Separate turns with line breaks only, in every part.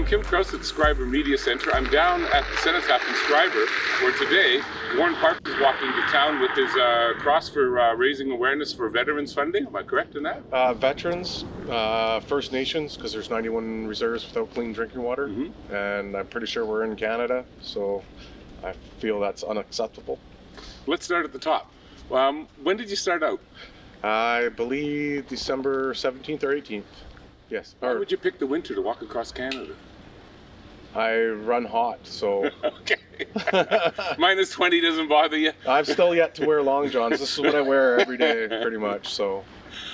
Kim Krause at Scriber Media Center. I'm down at the Cenotaph in Scriber, where today Warren Park is walking to town with his cross for raising awareness for veterans funding. Am I correct in that?
Veterans, First Nations, because there's 91 reserves without clean drinking water, and I'm pretty sure we're in Canada, so I feel that's unacceptable.
Let's start at the top. When did you start out?
I believe December 17th or 18th. Yes.
Why would you pick the winter to walk across Canada?
I run hot, so...
Okay. Minus 20 doesn't bother you?
I've still yet to wear long johns. This is what I wear every day, pretty much, so...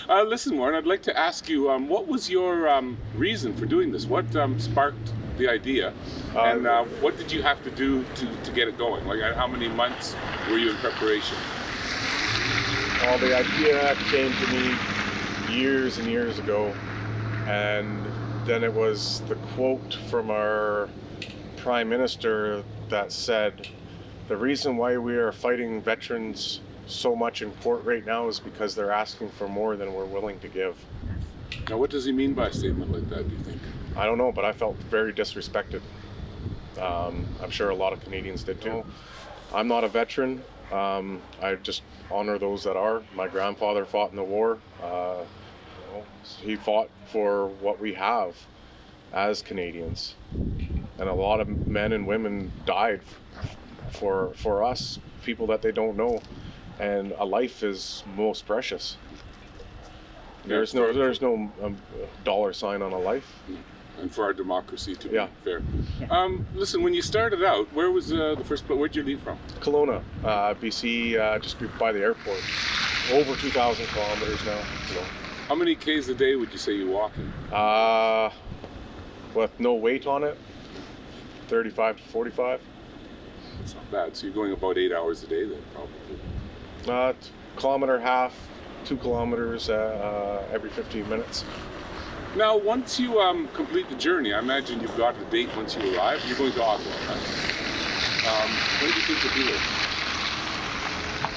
Listen, Warren, I'd like to ask you, what was your reason for doing this? What sparked the idea? And what did you have to do to get it going? Like, how many months were you in preparation?
Well, the idea came to me years and years ago. And then it was the quote from our Prime Minister that said, the reason why we are fighting veterans so much in court right now is because they're asking for more than we're willing to give.
Now, what does he mean by a statement like that, do you think?
I don't know, but I felt very disrespected. I'm sure a lot of Canadians did too. I'm not a veteran. I just honor those that are. My grandfather fought in the war. He fought for what we have as Canadians, and a lot of men and women died for us, people that they don't know, and a life is most precious. There's no dollar sign on a life.
And for our democracy, to be fair.
Yeah.
Listen, when you started out, where was the first place? Where'd you leave from?
Kelowna, BC, just by the airport. Over 2,000 kilometers now. So.
How many Ks a day would you say you walk in?
With no weight on it, 35 to 45.
That's not bad. So you're going about 8 hours a day then, probably.
Kilometer half, 2 kilometers every 15 minutes.
Now, once you complete the journey, I imagine you've got a date once you arrive. You're going to Ottawa, right? When do you think you'll be there?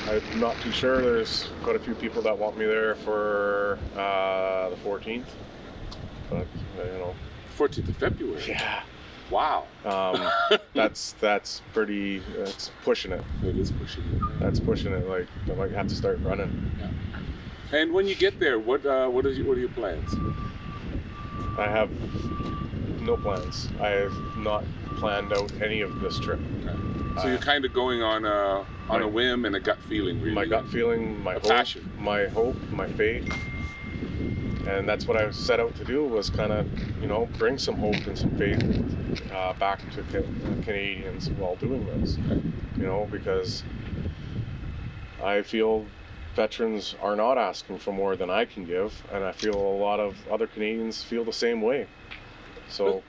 I'm not too sure. There's quite a few people that want me there for the 14th. But,
14th of February?
Yeah.
Wow.
That's pushing it.
It is pushing it.
That's pushing it. Like, I might have to start running.
Yeah. And when you get there, what are your plans?
I have no plans. I have not planned out any of this trip.
Okay. So you're kind of going on a whim and a gut feeling, really.
My gut feeling, my
passion,
my hope, my faith, and that's what I set out to do, was kind of, bring some hope and some faith back to Canadians while doing this. Because I feel veterans are not asking for more than I can give, and I feel a lot of other Canadians feel the same way. So.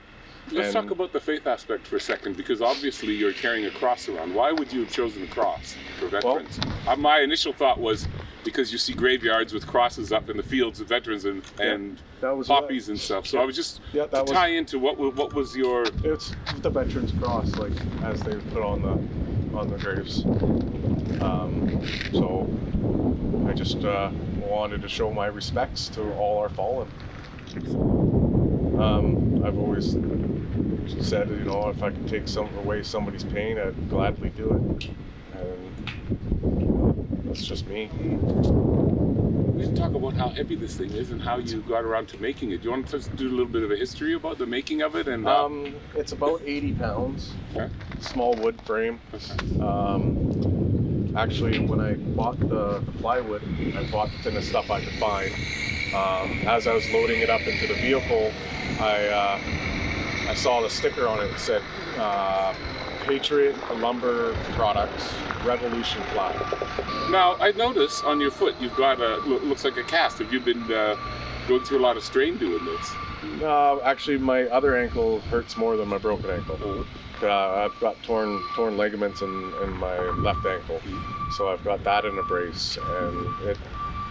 Let's talk about the faith aspect for a second, because obviously you're carrying a cross around. Why would you have chosen a cross for veterans? Well, my initial thought was because you see graveyards with crosses up in the fields of veterans and poppies and stuff. So I was just to tie into what was your...
It's the Veterans Cross, like as they put on the graves. So I just wanted to show my respects to all our fallen. I've always said, if I could take away somebody's pain, I'd gladly do it. And that's just me.
We should talk about how heavy this thing is and how you got around to making it. Do you want to do a little bit of a history about the making of it? And
it's about 80 pounds.
Okay.
Small wood frame.
Okay.
Actually, when I bought the plywood, I bought the thinnest stuff I could find. As I was loading it up into the vehicle, I saw the sticker on it that said Patriot Lumber Products Revolution Flag.
Now, I notice on your foot you've got looks like a cast. Have you been going through a lot of strain doing this?
Actually, my other ankle hurts more than my broken ankle. I've got torn ligaments in my left ankle, so I've got that in a brace, and it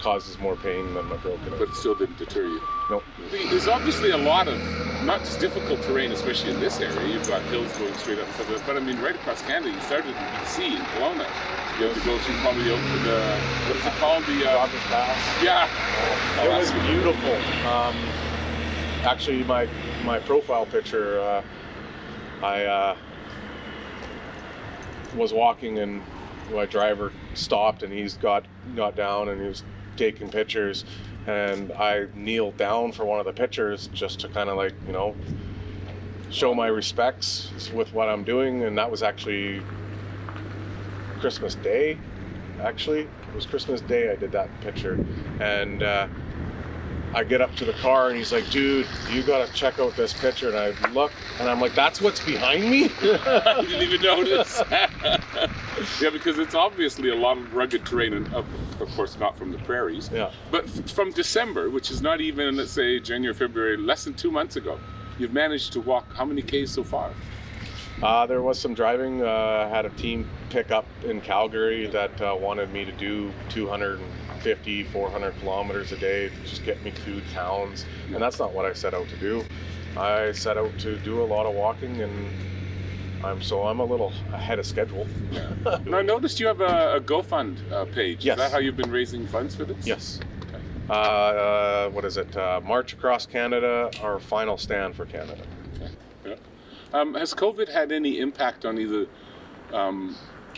causes more pain than my broken ankle.
But it still didn't deter you?
Nope.
There's obviously a lot of, not just difficult terrain, especially in this area. You've got hills going straight up and stuff like that, but I mean, right across Canada, you started in BC, in Kelowna. You have to go through probably out to the, what is it called? The
Rogers Pass.
Yeah.
It was beautiful. Actually, my profile picture, I was walking and my driver stopped and he's got down and he was taking pictures, and I kneeled down for one of the pictures just to kind of like, you know, show my respects with what I'm doing. And that was actually Christmas Day. Actually, it was Christmas Day I did that picture. And I get up to the car and he's like, dude, you gotta check out this picture. And I look and I'm like, that's what's behind me?
You didn't even notice. Yeah, because it's obviously a lot of rugged terrain, and of course not from the prairies.
Yeah.
But from December, which is not even, let's say, January, February, less than 2 months ago, you've managed to walk how many Ks so far?
There was some driving. I had a team pick up in Calgary that wanted me to do 250, 400 kilometers a day to just get me through towns. And that's not what I set out to do. I set out to do a lot of walking, and I'm a little ahead of schedule.
And I noticed you have a GoFund page.
Yes.
Is that how you've been raising funds for this?
Yes.
Okay.
What is it? March Across Canada, our final stand for Canada.
Okay. Yeah. Has COVID had any impact on either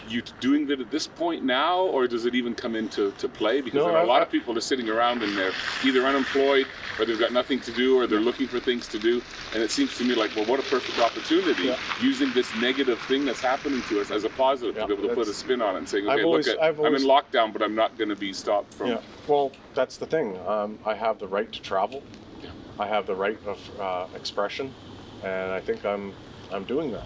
you doing it at this point now, or does it even come into play? Because
No,
a lot of people are sitting around and they're either unemployed or they've got nothing to do, or they're looking for things to do. And it seems to me like, well, what a perfect opportunity using this negative thing that's happening to us as a positive to be able to put a spin on it and saying, okay, I'm in lockdown, but I'm not going to be stopped from.
Yeah. Well, that's the thing. I have the right to travel.
Yeah.
I have the right of expression, and I think I'm doing that.